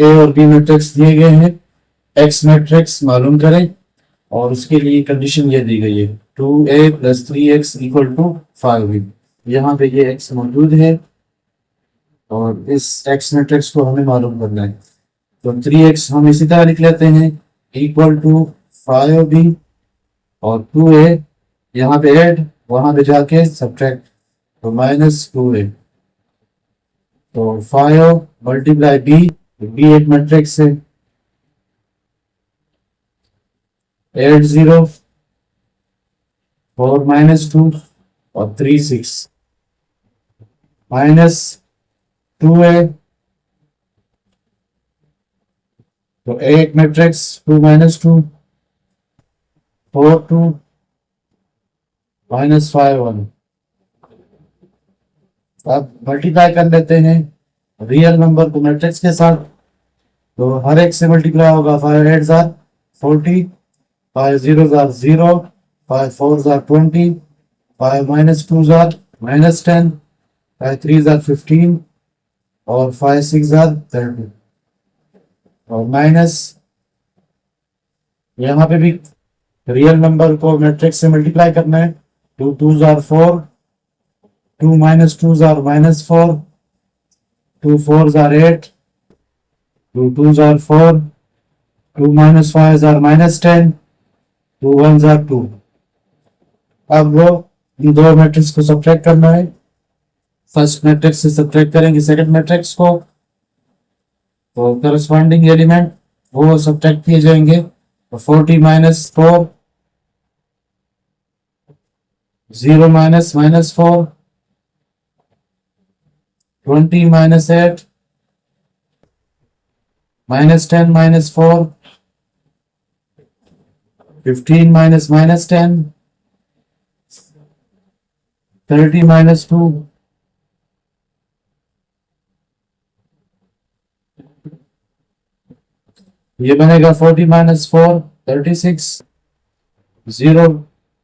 ए और B matrix दिए गए हैं, एक्स मैट्रिक्स मालूम करें और उसके लिए कंडीशन ये दी गई है 2a + 3x = 5b। यहाँ पे ये x मौजूद है और इस x मैट्रिक्स को हमें मालूम करना है। तो 3x हम इसी तरह लिख लेते हैं = 5b और 2a यहाँ पे ऐड, वहां पे जाके सब्ट्रैक्ट, तो -2a। तो 5 × b, b एक मैट्रिक्स है, 8 0 4 -2 और 3 6 -2a। तो एक मैट्रिक्स 2 -2 4 2 -5 1। अब मल्टीप्लाई कर लेते हैं रियल नंबर को मैट्रिक्स के साथ। तो हर एक से मल्टीप्लाई होगा, 5 8 40, 5 0 0, 5 4 20, 5 -2 -10, 5 3 15 और 5 6 30। और माइनस यहाँ पे भी रियल नंबर को मैट्रिक्स से मल्टीप्लाई करना है। 2 2 4, 2 -2 -4, 2 4 8, 2 2 4, 2 -5 -10, 2 1 2। अब वो इन दो मैट्रिक्स को सब्ट्रैक्ट करना है। फर्स्ट मैट्रिक्स से सब्ट्रैक्ट करेंगे सेकंड मैट्रिक्स को, तो करस्पॉन्डिंग एलिमेंट वो सब्ट्रैक्ट किए जाएंगे। तो 40 -4, 0 -4, 20 -8, -10 -4, 15 -10, 30 -2, ये बनेगा 40 -4 36, 0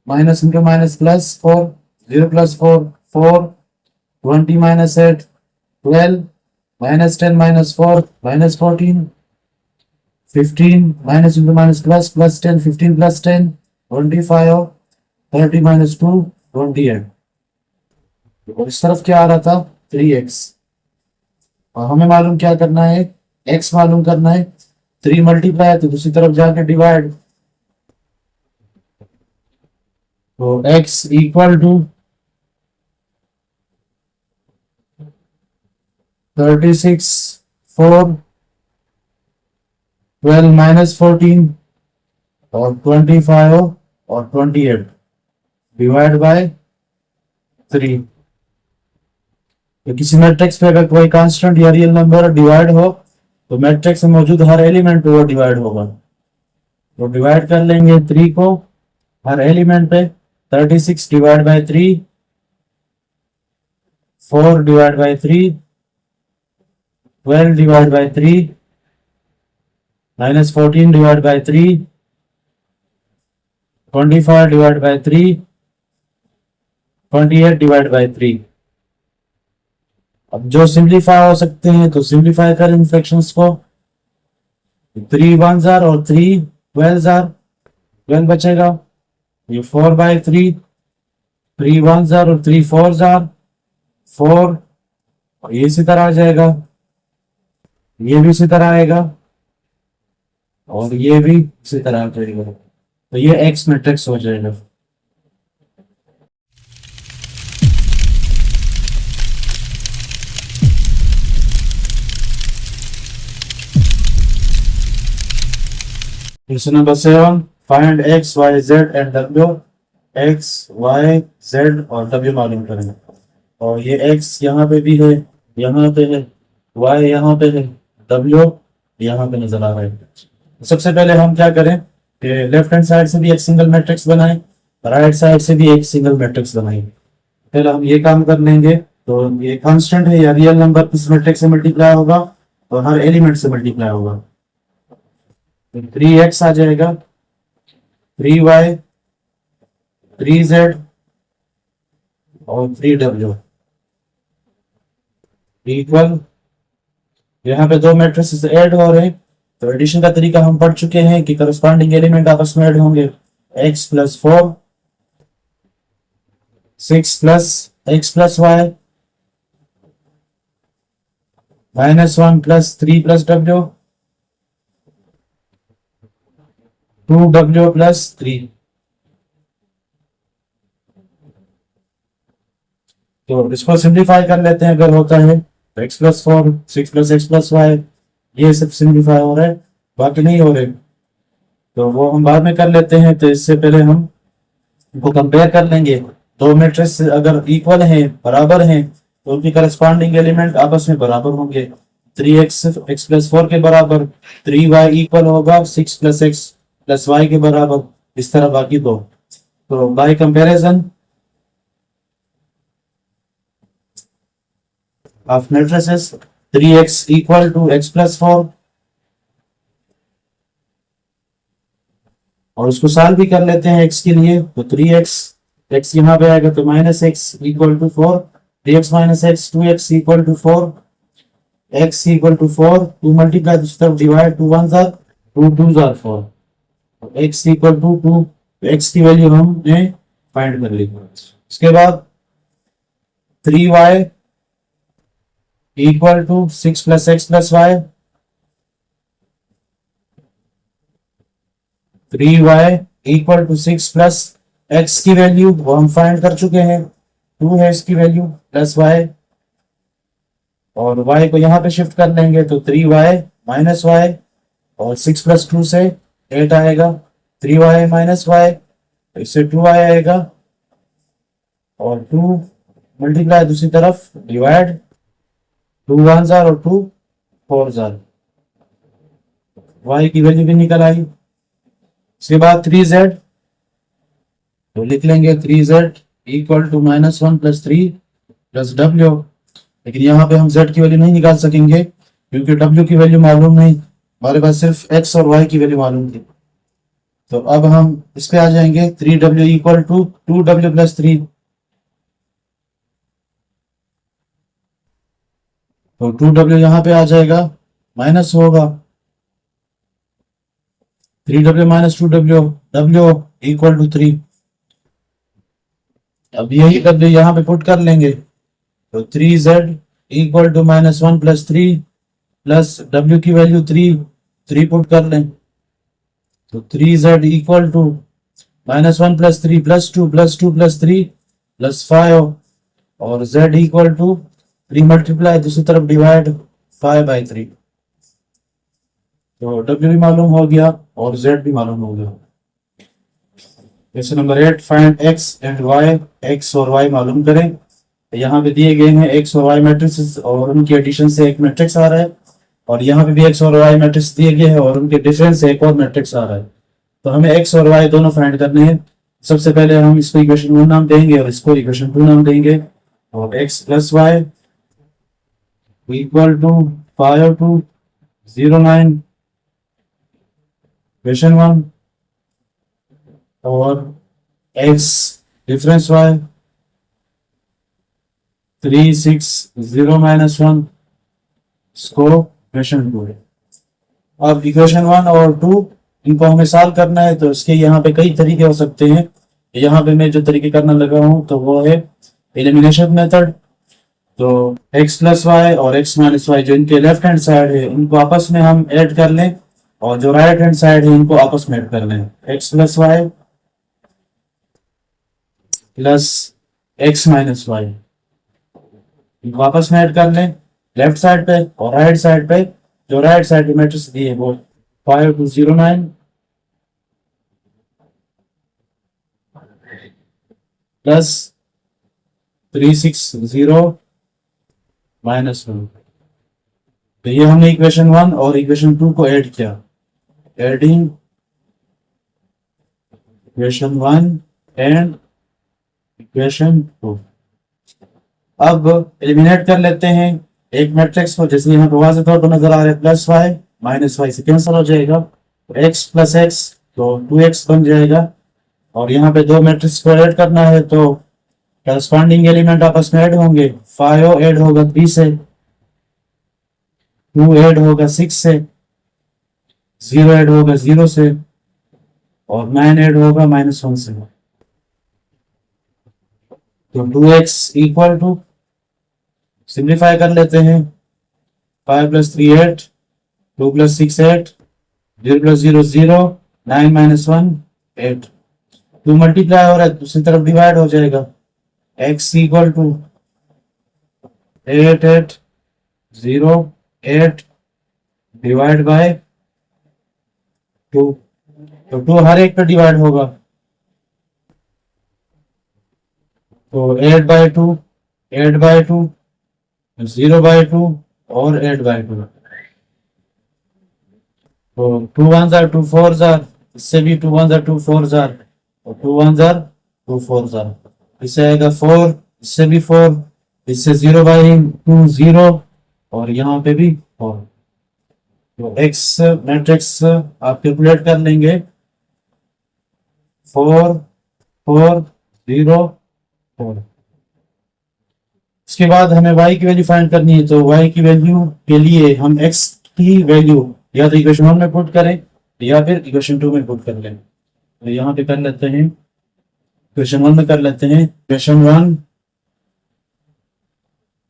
minus into minus plus 4, 0 + 4 4, 20 -8 12, -10 -4 -14, 15 minus into minus plus +10, 15 + 10 25, 30 -2 28। और इस तरफ क्या आ रहा था 3x। और हमें मालूम क्या करना है, x मालूम करना है। 3 मल्टीप्लाई है तो दूसरी तरफ जाके डिवाइड। तो x = 36 4 12 -14 और 25 और 28 डिवाइड बाय 3। तो किसी मैट्रिक्स पे अगर कोई कांस्टेंट या रियल नंबर डिवाइड हो तो मैट्रिक्स में मौजूद हर एलिमेंट वो डिवाइड होगा। तो डिवाइड कर लेंगे 3 को हर एलिमेंट पे। 36 divide by 3, 4 divide by 3, 12 divide by 3, -14 divide by 3, 25 divide by 3, 28 divide by 3। अब जो सिंप्लीफाई हो सकते हैं तो सिंप्लीफाई करें फ्रैक्शंस को। 3 1s और 3 12s, 12 बचेगा। ये 4/3, 3 1s और 3 4s 4, और ये इसी तरह आ जाएगा, ये भी इसी तरह आएगा और ये भी इसी तरह आ जाएगा। तो ये एक्स मैट्रिक्स हो जाएगा। Question number 7, find x y z and w। x y z और w मालूम करेंगे। और ये x यहाँ पे भी है, यहाँ पे है, y यहाँ पे है, w यहाँ पे नजर आ रहा है। सबसे पहले हम क्या करें कि लेफ्ट हैंड साइड से भी एक सिंगल मैट्रिक्स बनाएं, राइट साइड से भी एक सिंगल मैट्रिक्स बनाएं। पहले हम ये काम कर लेंगे। तो ये कांस्टेंट है या रियल नंबर किस मैट्रिक्स से मल्टीप्लाई होगा, तो हर एलिमेंट से मल्टीप्लाई होगा। 3x आ जाएगा, 3y, 3z और 3w इक्वल यहाँ पे दो मैट्रिसेस ऐड हो रहे हैं, तो एडिशन का तरीका हम पढ़ चुके हैं कि करस्पॉन्डिंग एलिमेंट आपस में ऐड होंगे। x plus 4, 6 plus x plus y, -1 plus 3 plus w, 2w plus 3। तो इसको सिंप्लीफाई कर लेते हैं अगर होता है तो x plus 4, 6 plus x plus y, ये सब सिंप्लीफाई हो रहा है, बाकी नहीं हो रहे, तो वो हम बाद में कर लेते हैं। तो इससे पहले हम इनको कंपेयर कर लेंगे। दो मैट्रिक्स अगर इक्वल हैं, बराबर हैं, तो उनकी करस्पॉन्डिंग एलिमेंट आपस में बराबर होंगे। 3x x प्लस 4 के बराबर, 3y इक्वल होगा 6 प्लस x प्लस y के बराबर, इस तरह बाकी दो। तो by comparison of matrices 3x equal to x plus 4, और उसको सॉल्व भी कर लेते हैं x के लिए। तो 3x, x यहाँ पे आएगा तो -x equal to 4, 3x minus x, 2x equal to 4, x equal to 4, 2 multiply दूसरी तरफ डिवाइड, 2 1 जार 2 2 जार 4, x इक्वल टू 2, x की वैल्यू हमने फाइंड कर ली। उसके बाद 3y equal to 6 plus x plus y, 3y equal to 6 plus x की वैल्यू वो हम फाइंड कर चुके हैं, 2 है इसकी वैल्यू प्लस y, और y को यहाँ पे शिफ्ट कर लेंगे तो 3y माइनस y, और 6 प्लस 2 से 8 आएगा, 3y माइनस y, इससे 2y आएगा, और 2 मल्टीप्लाई दूसरी तरफ डिवाइड, 2 1 जार और 2 4 जार, y की वैल्यू भी निकल आई। उसके बाद 3z, तो लिख लेंगे 3z equal to -1 plus 3 plus w, लेकिन यहाँ पे हम z की वैल्यू नहीं निकाल सकेंगे क्योंकि w की वैल्यू मालूम नहीं, हमारे पास सिर्फ x और y की वैल्यू मालूम थी। तो अब हम इस पे आ जाएंगे, 3w equal to 2w plus 3, तो 2w यहाँ पे आ जाएगा, माइनस होगा 3w minus 2w, w equal to 3। अब यही w यहाँ पे पुट कर लेंगे, तो 3z equal to -1 plus 3 plus w की वैल्यू 3 पुट कर लें, तो 3z equal to -1 plus 3 plus 2 plus 2 plus 3 plus 5, और z इक्वल टू 3 मल्टीप्लाई दूसरी तरफ डिवाइड 5/3, तो w भी मालूम हो गया और z भी मालूम हो गया। Question number 8, find x and y, x और y मालूम करें। यहाँ पे दिए गए हैं x और y मैट्रिक्स और उनकी एडिशन से एक मैट्रिक्स आ रहा है, और यहाँ पे भी x और y मैट्रिक्स दिए गए हैं और उनके डिफरेंस से एक और मैट्रिक्स आ रहा है। तो हमें x और y दोनों फाइंड करने हैं। सबसे पहले हम इसको इक्वेशन 1 नाम देंगे और इसको इक्वेशन 2 नाम देंगे, और x plus y equal to 5 टू 09 इक्वेशन 1, और x डिफरेंस y 360 -1 इसको इक्वेशन 2 है। अब इक्वेशन 1 और 2 इनको हमें सॉल्व करना है, तो इसके यहाँ पे कई तरीके हो सकते हैं। यहाँ पे मैं जो तरीके करना लगा हूँ तो वो है एलिमिनेशन मेथड। तो x प्लस वाई और x माइनस वाई जो इनके लेफ्ट हैंड साइड है इनको आपस में हम ऐड कर लें, और जो राइट हैंड साइड है इनको आपस में ऐड कर लें। x plus y plus x minus y इनको आपस में ऐड कर लें लेफ्ट साइड पे, और राइट साइड पे जो राइट साइड पे मैट्रिक्स दिए वो 5 to 09 प्लस 360 -1। तो ये हमने इक्वेशन 1 और इक्वेशन 2 को ऐड किया, एडिंग इक्वेशन 1 एंड इक्वेशन 2। अब एलिमिनेट कर लेते हैं एक मैट्रिक्स को, जैसे यहाँ पे वाज़ेह तौर पर नजर आ रहा है, प्लस वाई माइनस वाई से कैंसिल हो जाएगा, तो x प्लस एक्स तो 2x बन जाएगा। और यहाँ पे दो मैट्रिक्स को ऐड करना है तो करस्पॉन्डिंग एलिमेंट आपस में ऐड होंगे, 5 ऐड होगा 3 से, 2 ऐड होगा 6 से, 0 ऐड होगा 0 से, और 9 ऐड होगा -1 से। तो 2x इक्वल टू, सिंप्लीफाई कर लेते हैं, 5 + 3 8, 2 + 6 8, 0 + 0 0, 9 - 1 8। 2 मल्टीप्लाई हो रहा है, दूसरी तरफ डिवाइड हो जाएगा। x equal to 8 8 0 8 divide by 2। तो 2 हर एक पे डिवाइड होगा, तो 8/2, 8/2, 0/2 और 8/2। तो 2 1 जार 2 4 जार, इससे भी 2 1 जार 2 4 जार, और 2 1 जार 2 4 जार, इससे आएगा 4, इससे भी 4, इससे 0/2 0, और यहाँ पे भी 4। तो x मैट्रिक्स आप कैलकुलेट कर लेंगे, 4 4 0 4। इसके बाद हमें y की वैल्यू फाइंड करनी है। तो y की वैल्यू के लिए हम x की वैल्यू या तो इक्वेशन 1 में पुट करें या फिर इक्वेशन 2 में पुट कर लें। तो यहाँ पे कर लेते हैं, इक्वेशन 1 में कर लेते हैं। Equation 1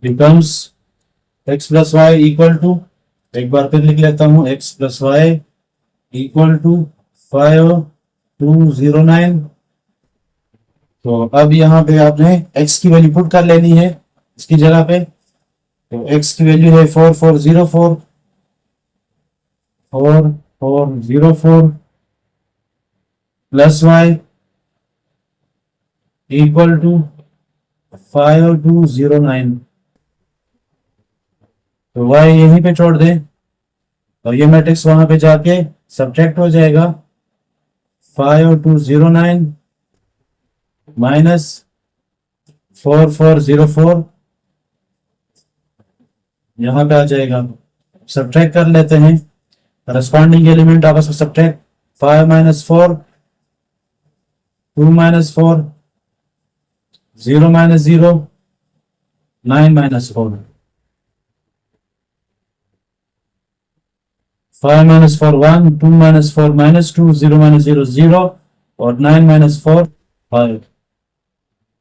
becomes x + y equal to, एक बार फिर लिख लेता हूँ, x + y इक्वल टू 5209। तो अब यहाँ पे आपने x की वैल्यू पुट कर लेनी है इसकी जगह पे। तो x की वैल्यू है 4404, 4404 प्लस y इक्वल टू 5209। तो y यहीं पे छोड़ दें, और ये मैट्रिक्स वहां पे जाके सब्ट्रैक्ट हो जाएगा। 5209 माइनस 4404 यहाँ पे आ जाएगा। सब्ट्रैक्ट कर लेते हैं, करस्पॉन्डिंग एलिमेंट आपस में सब्ट्रैक्ट। 5 - 4, 2 - 4, 0 - 0, 9 - 4। 5 - 4 1, 2 - 4 -2, 0 - 0 0, और 9 - 4 5।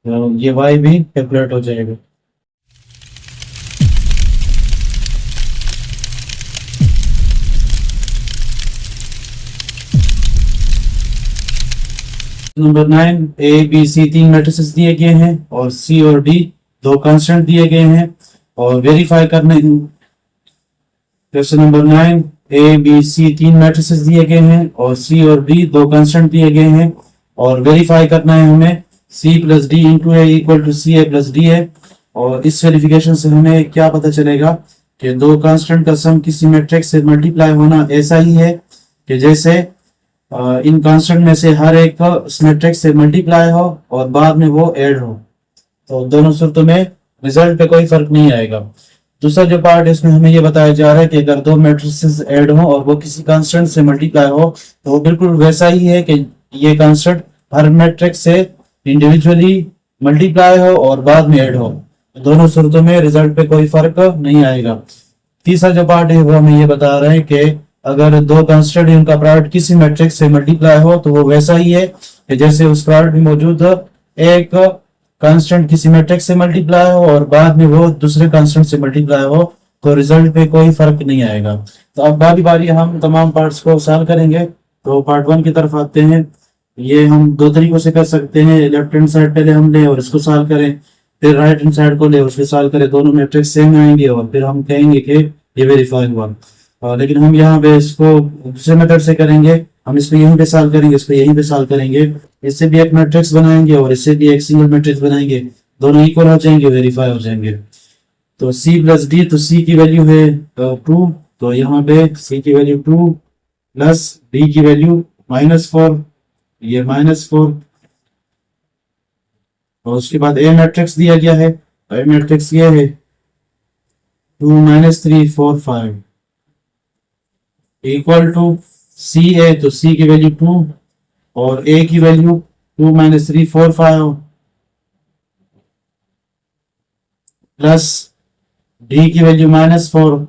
तो ये y भी कैलकुलेट हो जाएगा। Number 9, a b c 3 matrices दिए गए हैं और c और d 2 कांस्टेंट दिए गए हैं और वेरीफाई करने। Question number 9, a b c 3 matrices दिए गए हैं और c और d 2 कांस्टेंट दिए गए हैं और वेरीफाई करना है हमें c + d × a equal to ca + d है। और इस वेरिफिकेशन से हमें क्या पता चलेगा कि 2 कांस्टेंट का सम किसी मैट्रिक्स से मल्टीप्लाई होना ऐसा ही है कि जैसे इन कांस्टेंट में से हर एक उस मैट्रिक्स से मल्टीप्लाई हो और बाद में वो ऐड हो। तो दोनों सूरतों में रिजल्ट पे कोई फर्क नहीं आएगा। दूसरा जो पार्ट है इसमें हमें ये बताया जा रहा है कि अगर 2 मैट्रिसेस ऐड हो और वो किसी कांस्टेंट से मल्टीप्लाई हो तो वो बिल्कुल वैसा ही है कि ये कांस्टेंट हर मैट्रिक्स से इंडिविजुअली मल्टीप्लाई हो और बाद में ऐड हो। दोनों सूरतों में रिजल्ट पे कोई फर्क नहीं आएगा। तीसरा जो पार्ट है वो हमें ये बता रहे हैं कि अगर 2 कांस्टेंट उनका प्रोडक्ट किसी मैट्रिक्स से मल्टीप्लाई हो तो वो वैसा ही है कि जैसे उस प्रोडक्ट में मौजूद एक कांस्टेंट किसी मैट्रिक्स से मल्टीप्लाई हो और बाद में वो दूसरे कांस्टेंट से मल्टीप्लाई हो, तो रिजल्ट पे कोई फर्क नहीं आएगा। तो अब बारी बारी हम तमाम पार्ट्स को सॉल्व करेंगे। तो पार्ट 1 की तरफ आते हैं। ये हम 2 तरीकों से कर सकते हैं। लेफ्ट हैंड साइड पहले हम ले और इसको सॉल्व करें, फिर राइट हैंड साइड को ले और उसको सॉल्व करें। दोनों मैट्रिक्स सेम आएंगे और फिर हम कहेंगे कि ये वेरीफाई हुआ। लेकिन हम यहाँ पे इसको दूसरे मेथड से करेंगे। हम इसको यहीं पे सॉल्व करेंगे, इसको यहीं पे सॉल्व करेंगे। इससे भी एक मैट्रिक्स बनाएंगे और इससे भी एक सिंगल मैट्रिक्स बनाएंगे। दोनों इक्वल हो जाएंगे, वेरीफाई हो जाएंगे। तो c + d, तो c की वैल्यू है 2, तो यहाँ पे c की वैल्यू 2 प्लस d की वैल्यू -4, ये -4। और उसके बाद a मैट्रिक्स दिया गया है। a मैट्रिक्स ये है 2 - 3 4 5 इक्वल टू c है, तो c की वैल्यू 2 और a की वैल्यू 2 - 3 4 5 प्लस d की वैल्यू -4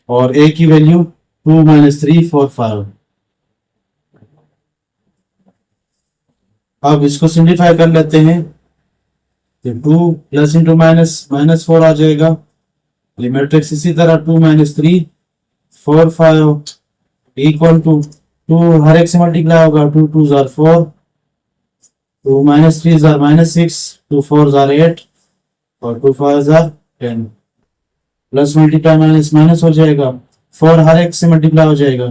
और ए की वैल्यू 2 माइनस 3 4 5। अब इसको सिंप्लीफाई कर लेते हैं तो 2 प्लस इंटू माइनस माइनस 4 आ जाएगा। ये मैट्रिक्स इसी तरह 2 माइनस 3 4 5 इक्वल टू 2 हर एक से मल्टीप्लाई होगा। 2 2 जार 4, 2 माइनस 3 जार माइनस 6, 2 4 जार 8 और 2 5 जार 10। प्लस मल्टीप्लाई माइनस माइनस हो जाएगा। 4 हर एक से मल्टीप्लाई हो जाएगा।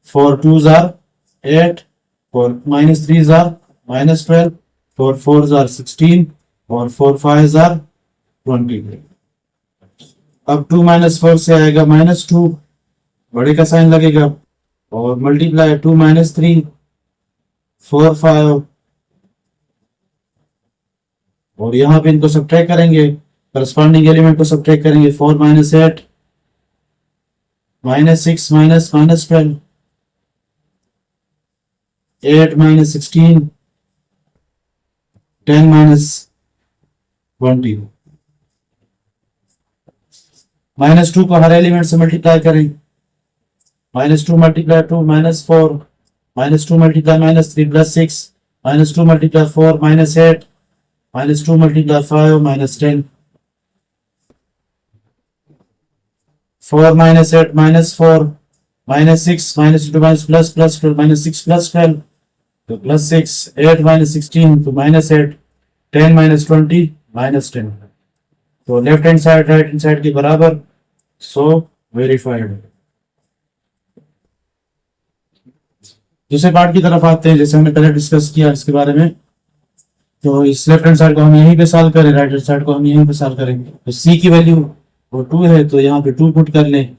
4 2 जार 8 और माइनस 3 जार माइनस 12 और 4 जार 16 और 4 5 जार 20। अब 2 माइनस 4 से आएगा माइनस 2, बड़े का साइन लगेगा और मल्टीप्लाई 2 माइनस 3 4 5 और यहाँ पे इनको सब्ट्रैक्ट करेंगे, करस्पॉन्डिंग एलिमेंट को सब्ट्रैक्ट करेंगे। 4 minus 8 minus 6 minus minus 12 8 minus 16 10 minus 20। Minus 2 को हर एलिमेंट से मल्टीप्लाई करें। Minus 2 multiply 2 minus 4, minus 2 multiply minus 3 plus 6, minus 2 multiply 4 minus 8, minus 2 multiply 5 minus 10। 4 minus 8 minus 4 minus 6 minus 2 minus plus plus 12 minus 6 plus 12 तो plus 6 8 minus 16 तो minus 8 10 minus 20 minus 10। तो left hand side right hand side के बराबर, सो verified. दूसरे part की तरफ आते हैं, जैसे हमने पहले डिस्कस किया इसके बारे में। तो इस लेफ्ट हैंड साइड को हम यहीं पे सॉल्व करें, राइट हैंड साइड को हम यहीं पे सॉल्व करेंगे। तो सी की वैल्यू वो 2 है तो यहाँ पे 2 पुट कर लें,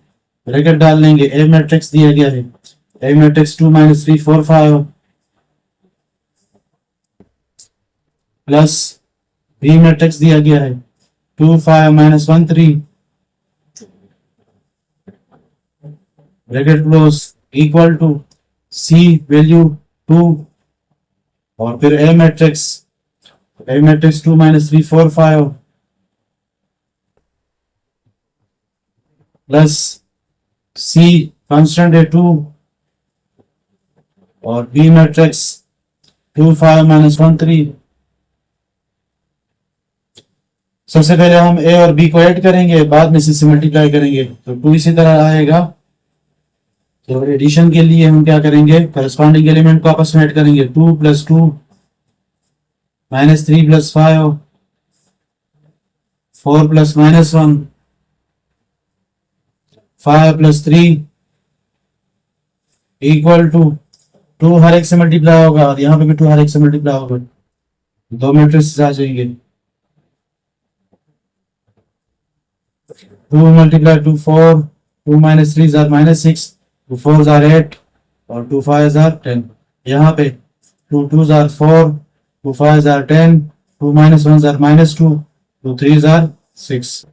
ब्रैकेट डाल लेंगे। ए मैट्रिक्स दिया गया है, A matrix 2 minus 3 4 5 plus B matrix दिया गया है 2 5 minus 1 3 bracket close equal to C value 2 और फिर A matrix 2 minus 3 4 5 plus C constant है 2 और बी मैट्रिक्स 2 5 माइनस 1 3। सबसे पहले हम ए और बी को ऐड करेंगे, बाद में से मल्टीप्लाई करेंगे। तो 2 इसी तरह आएगा। तो एडिशन के लिए हम क्या करेंगे, करस्पॉन्डिंग एलिमेंट को आपस में ऐड करेंगे। 2 plus 2 minus 3 plus 5 4 plus minus 1 5 plus 3 equal to 2 हर एक से मल्टीप्लाई होगा और यहाँ पे भी 2 हर एक से मल्टीप्लाई होगा। दो मैट्रिक्स आ जाएंगे। 2 multiply 2 4 2 minus 3 jar minus 6 2 4 jar 8 और 2 5 जार 10। यहाँ पे 2 2 जार 4 2 5 जार 10 2 माइनस 1 जार माइनस 2 2 3 जार 6।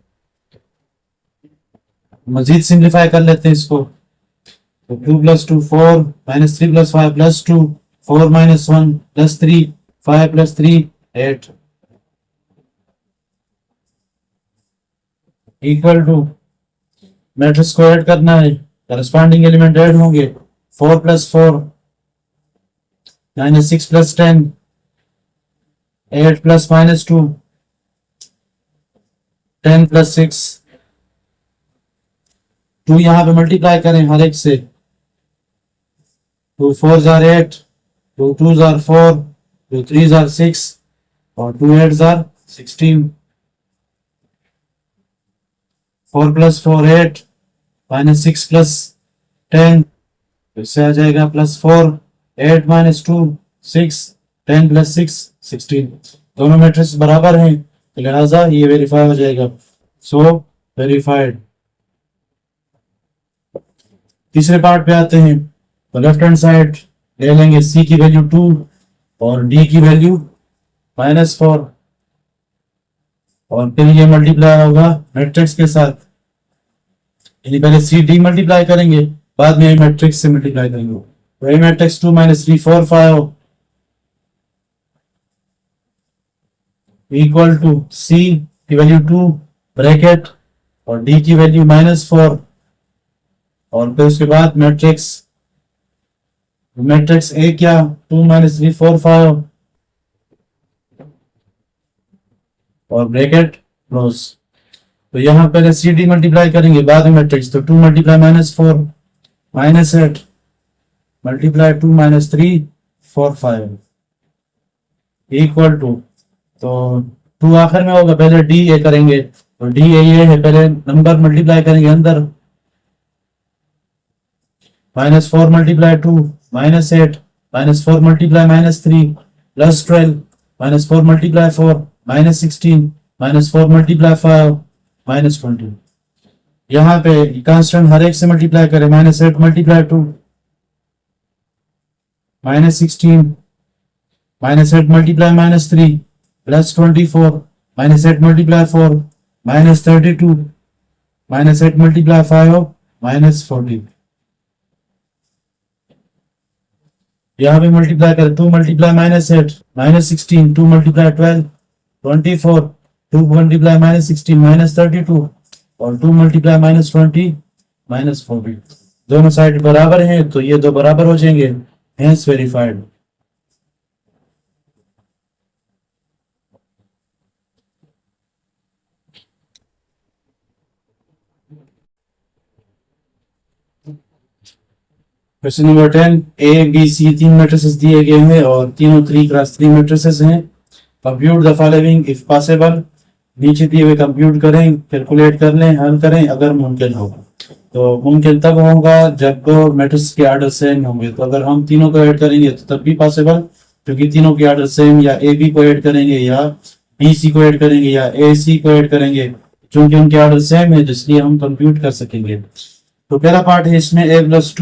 मजीद सिंप्लीफाई कर लेते हैं इसको। तो 2 plus 2 4 minus 3 plus 5 plus 2 4 minus 1 plus 3 5 plus 3 8 equal to matrix को ऐड करना है, करस्पॉन्डिंग एलिमेंट ऐड होंगे। 4 plus 4 minus 6 plus 10 8 plus minus 2 10 plus 6। 2 यहाँ पे मल्टीप्लाई करें हर एक से। 2 4 जार 8 2 2 जार 4 2 3 जार 6 और 2 8 जार 16। 4 प्लस 4 8 माइनस 6 प्लस 10 इससे आ जाएगा प्लस 4 8 माइनस 2 6 10 प्लस 6 16। दोनों मैट्रिक्स बराबर हैं तो लिहाजा ये वेरीफाई हो जाएगा। सो वेरीफाइड। तीसरे पार्ट पे आते हैं। तो लेफ्ट हैंड साइड ले लेंगे सी की वैल्यू 2 और डी की वैल्यू -4 और फिर ये मल्टीप्लाई होगा मैट्रिक्स के साथ। यानी पहले सी डी मल्टीप्लाई करेंगे, बाद में मैट्रिक्स से मल्टीप्लाई करेंगे। तो ए मैट्रिक्स 2 माइनस 3 4 5 इक्वल टू सी की वैल्यू 2 ब्रैकेट और डी की वैल्यू -4 और फिर उसके बाद मैट्रिक्स ए क्या 2 माइनस 3 4 5 और ब्रैकेट क्लोज। तो यहाँ पहले सी डी मल्टीप्लाई करेंगे बाद में मैट्रिक्स, तो 2 मल्टीप्लाई -4 -8 मल्टीप्लाई 2 -3 4 5 इक्वल टू, तो 2 आखिर में होगा, पहले डी ए करेंगे, तो डी ए ये है, पहले नंबर मल्टीप्लाई करेंगे अंदर, -4 मल्टीप्लाई 2 -8 -4 मल्टीप्लाई -3 +12 -4 मल्टीप्लाई 4 -16 -4 मल्टीप्लाई 5 -20। यहाँ पे कांस्टेंट हर एक से मल्टीप्लाई करें, -8 मल्टीप्लाई 2 -16 -8 मल्टीप्लाई -3 +24 -8 मल्टीप्लाई 4 -32 -8 मल्टीप्लाई 5 -40। यहाँ पे मल्टीप्लाई करें, 2 मल्टीप्लाई -8 -16 2 मल्टीप्लाई 12 24 2 मल्टीप्लाई -16 -32 और 2 मल्टीप्लाई -20 -40। दोनों साइड बराबर हैं तो ये दो बराबर हो जाएंगे, hence verified. Question number 10, A B C 3 matrices दिए गए हैं और तीनों 3 क्रॉस 3 मैट्रिसेस हैं। Compute the following if possible, नीचे दिए हुए कंप्यूट करें, कैलकुलेट कर लें, हल करें अगर मुमकिन हो। तो मुमकिन तब होगा जब दो मैट्रिक्स के आर्डर सेम होंगे, तो अगर हम तीनों को ऐड करेंगे तो तब भी पॉसिबल, क्योंकि तीनों के आर्डर सेम, या ए बी को ऐड करेंगे या बी सी को ऐड करेंगे या ए सी को ऐड करेंगे, क्योंकि उनके आर्डर सेम है, इसलिए हम कंप्यूट कर सकेंगे। तो पहला पार्ट है इसमें a +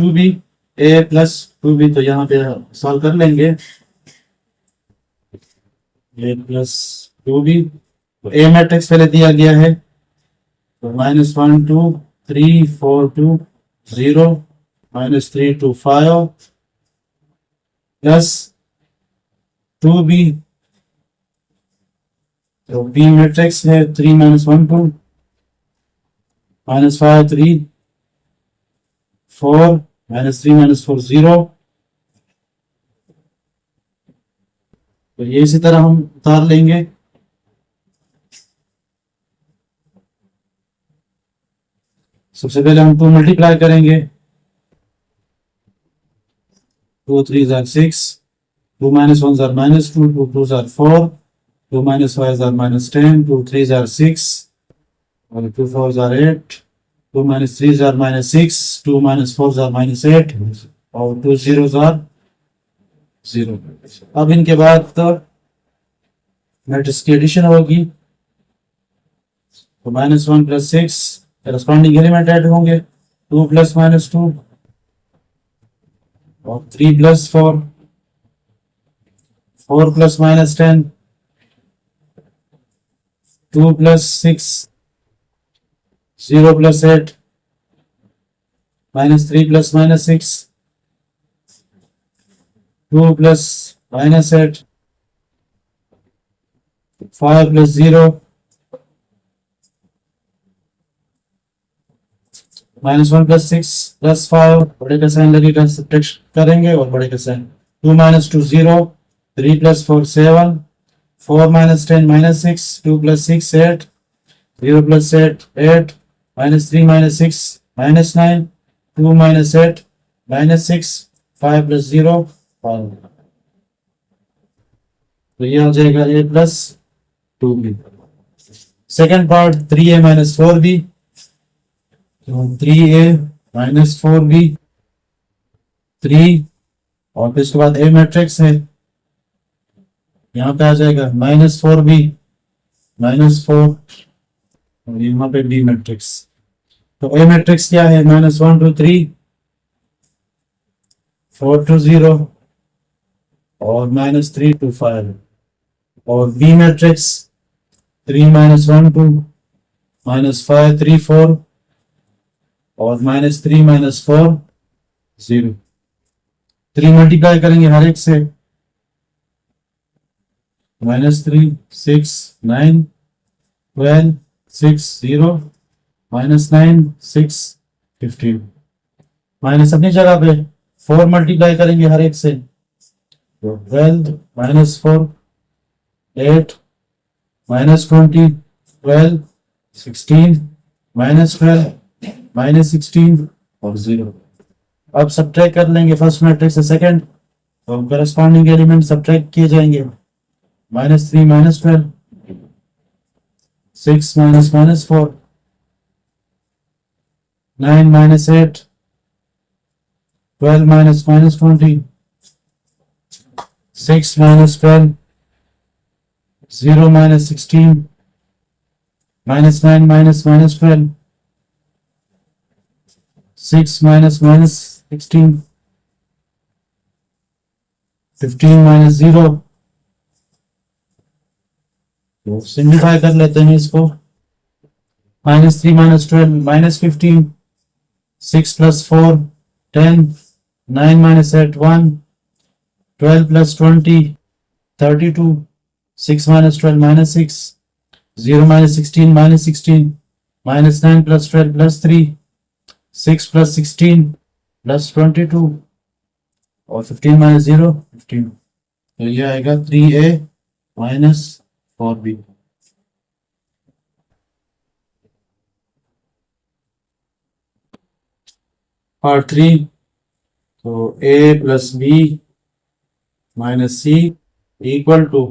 2b, तो यहाँ पे सॉल्व कर लेंगे। a + 2b, तो ए मैट्रिक्स पहले दिया गया है, तो -1 2 3 4 2 0 -3 2 5 प्लस 2b, तो बी मैट्रिक्स है 3 -1 2 -5 3 4 -3 -4 0। तो ये इसी तरह हम उतार लेंगे। सबसे पहले हम 2 मल्टीप्लाई करेंगे, 2 3 are 6 2 -1 are -2 2 2 are 4 2 -5 are -10 2 3 are 6 और 2 4 are 8 2 -3 are -6 2 -4 are -8 और 2 zeros are 0। अब इनके बाद तो मैट्रिक्स की एडिशन होगी, तो -1 + 6 करस्पॉन्डिंग एलिमेंट ऐड होंगे, 2 + -2 और 3 + 4 4 + -10 2 + 6 0 + 8 -3 + -6 2 + -8 5 + 0 -1 + 6 + 5, बड़े का साइन लगेगा, सब्ट्रैक्शन करेंगे और बड़े का साइन, 2 - 2 0 3 + 4 7 4 - 10 -6 2 + 6 8 0 + 8 8 -3 - 6 -9 2 - 8 -6 5 + 0 5। तो ये हो जाएगा a + 2b। Second part 3a - 4b, तो 3a - 4b 3 और फिर इसके बाद a मैट्रिक्स है, यहाँ पे आ जाएगा -4b -4 और यहाँ पे b मैट्रिक्स। तो a मैट्रिक्स क्या है, -1 2 3 4 2 0 और -3 2 5 और b मैट्रिक्स 3 -1 2 -5 3 4 और -3 -4 0। 3 मल्टीप्लाई करेंगे हर एक से, -3 6 9 12 6 0 -9 6 15 माइनस अपनी जगह पे, 4 मल्टीप्लाई करेंगे हर एक से, तो 12 माइनस 4 8 माइनस 20 12 16 माइनस 12 माइनस 16 और 0। अब सब्ट्रैक्ट कर लेंगे फर्स्ट मैट्रिक्स से सेकंड, तो करस्पॉन्डिंग एलिमेंट सब्ट्रैक्ट किए जाएंगे। -3 -12 6 माइनस 4 9 -8 12 -20 6 -12 0 -16 -9 -12 6 -16 15 -0। तो सिंप्लीफाई कर लेते हैं इसको। -3 -12 -15 6 + 4 10 9 -8 1 12 + 20 32 6 -12 -6 0 -16 -16 -9 + 12 + 3 6 + 16 + 22 और 15 -0 15। तो ये आएगा 3a - 4b। पार्ट 3, तो a + b - c equal to,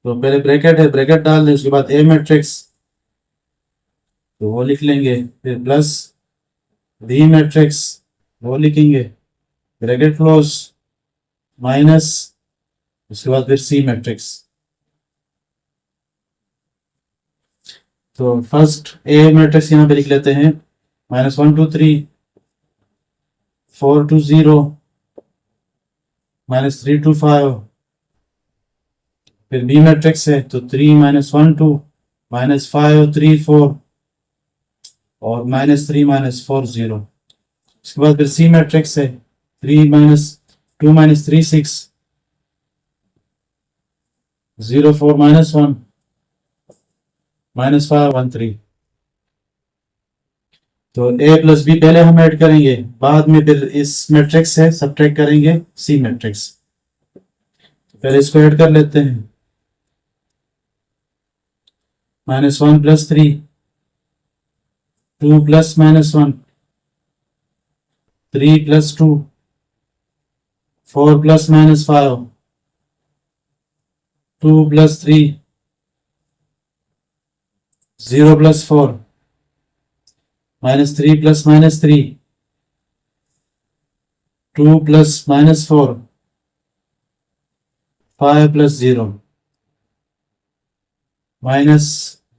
तो पहले ब्रैकेट है, ब्रैकेट डाल दें, उसके बाद ए मैट्रिक्स, तो वो लिख लेंगे, फिर प्लस बी मैट्रिक्स वो लिखेंगे, ब्रैकेट क्लोज, माइनस, उसके बाद फिर सी मैट्रिक्स। तो फर्स्ट ए मैट्रिक्स यहाँ पे लिख लेते हैं, -1 2 3 4 2 0 -3 2 5। फिर बी मैट्रिक्स है, तो 3 -1 2 -5 3 4 और -3 -4 0। उसके बाद फिर सी मैट्रिक्स है, 3 -2 -3 6 0 4 -1 -5 1 3। तो a + b पहले हम ऐड करेंगे, बाद में फिर इस मैट्रिक्स से सब्ट्रैक्ट करेंगे सी मैट्रिक्स। पहले इसको ऐड कर लेते हैं, -1 + 3 2 + -1 3 + 2 4 + -5 2 + 3 0 + 4 -3 + -3 2 + -4 5 + 0 माइनस,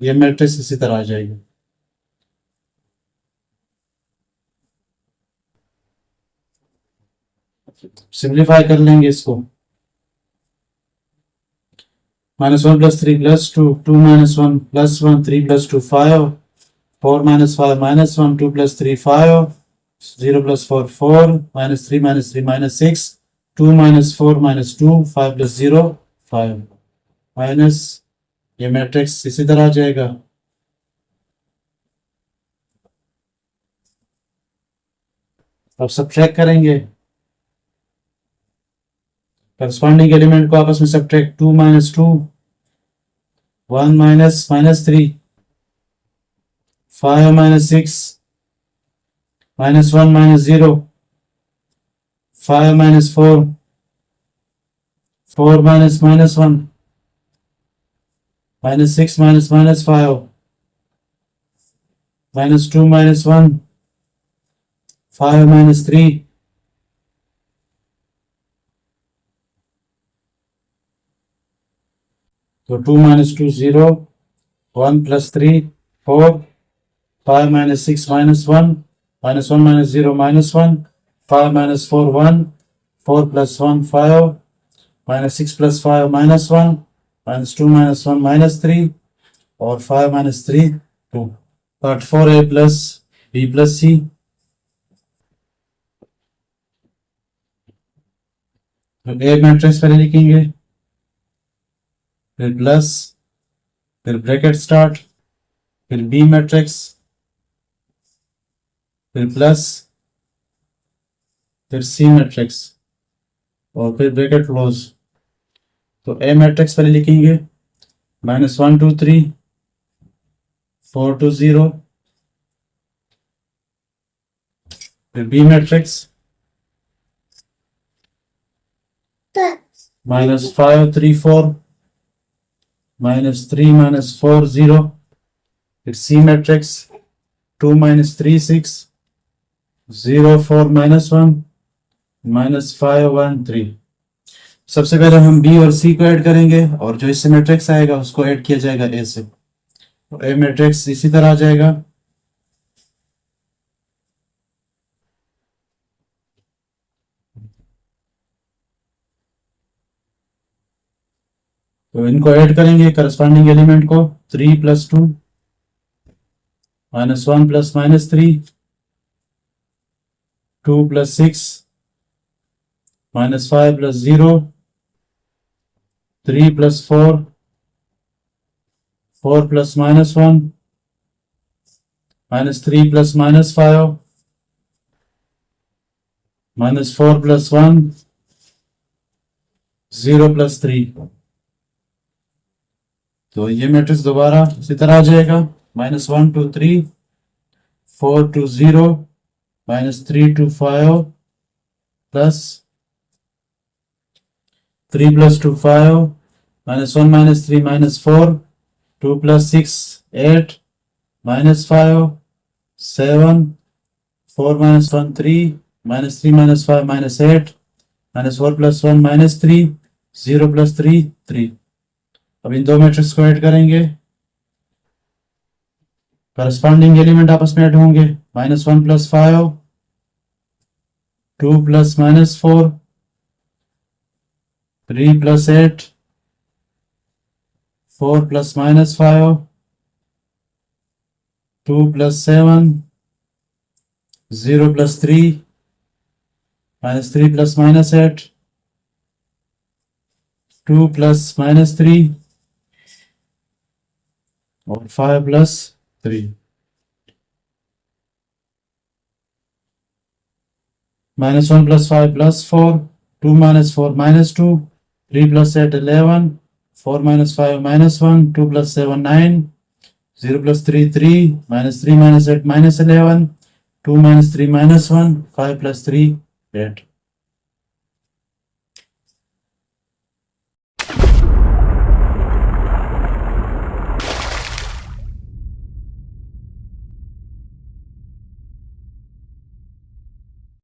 ये मैट्रिक्स इसी तरह आ जाएगी। सिंप्लीफाई कर लेंगे इसको, -1 + 3 + 2 2 - 1 + 1 3 + 2 5 4 - 5 -1 2 + 3 5 0 + 4 4 -3 -3 -6 2 - 4 -2 5 + 0 5 माइनस, ये मैट्रिक्स इसी तरह आ जाएगा। अब सब्ट्रैक्ट करेंगे, करस्पॉन्डिंग एलिमेंट को आपस में सब्ट्रैक्ट, 2 - 2 1 -3 5 - 6 -1 -0 5 - 4 4 - -1 -6 -5 -2 -1 5 - 3 तो 2 - 2 0 1 + 3 4 5 - 6 -1 -1 -0 -1 5 - 4 1 4 + 1 5 -6 + 5 -1 -2 -1 -3 और 5 - 3 2। पार्ट 4 a + b + c, तो ए मैट्रिक्स पहले लिखेंगे, फिर प्लस, फिर ब्रैकेट स्टार्ट, फिर बी मैट्रिक्स, फिर प्लस, फिर सी मैट्रिक्स और फिर ब्रैकेट क्लोज। तो ए मैट्रिक्स पहले लिखेंगे -1 2 3 4 2 0, फिर बी मैट्रिक्स -5 3 4 -3 -4 0, फिर सी मैट्रिक्स 2 3 6 0 4 -1 -5 1 3। सबसे पहले हम बी और सी को ऐड करेंगे और जो इससे मैट्रिक्स आएगा उसको ऐड किया जाएगा ए से। तो ए मैट्रिक्स इसी तरह आ जाएगा। तो इनको ऐड करेंगे करस्पॉन्डिंग एलिमेंट को, 3 + 2 -1 + -3 2 + 6 -5 + 0 3 + 4 4 + -1 -3 + -5 -4 + 1 0 + 3। तो ये मैट्रिक्स दोबारा इसी तरह आ जाएगा -1 2 3 4 2 0 -3 2 5 plus 3 + 2 5 -1 -3 -4 2 + 6 8 -5 7 4 -1 3 -3 -5 -8 -4 + 1 -3 0 + 3 3। अब इन दो मैट्रिक्स को ऐड करेंगे, करस्पॉन्डिंग एलिमेंट आपस में ऐड होंगे -1 + 5 2 + -4 3 + 8 4 + -5 2 + 7 0 + 3 -3 + -8 2 + -3 और 5 + 3। -1 + 5 + 4 2 - 4 -2 3 + 8 11 4 - 5 -1 2 + 7 9 0 + 3 3 -3 - 8 -11 2 - 3 -1 5 + 3 8।